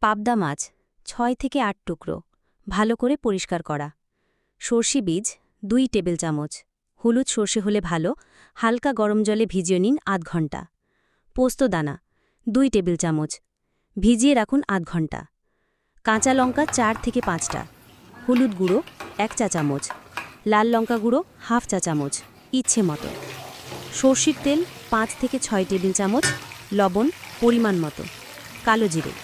পাবদা মাছ 6 থেকে 8 টুকরো ভালো করে পরিষ্কার করা। সর্ষে বীজ 2 টেবিল চামচ, হলুদ সর্ষে হলে ভালো, হালকা গরম জলে ভিজিয়ে নিন আধ ঘন্টা। পোস্ত দানা 2 টেবিল চামচ, ভিজিয়ে রাখুন আধ ঘন্টা। কাঁচা লঙ্কা 4 থেকে 5টা, হলুদ গুঁড়ো 1 চা চামচ, লাল লঙ্কা গুঁড়ো হাফ চা চামচ, ইচ্ছে মতো। সর্ষের তেল 5 থেকে 6 টেবিল চামচ, লবণ পরিমাণ মতো, কালো জিরে।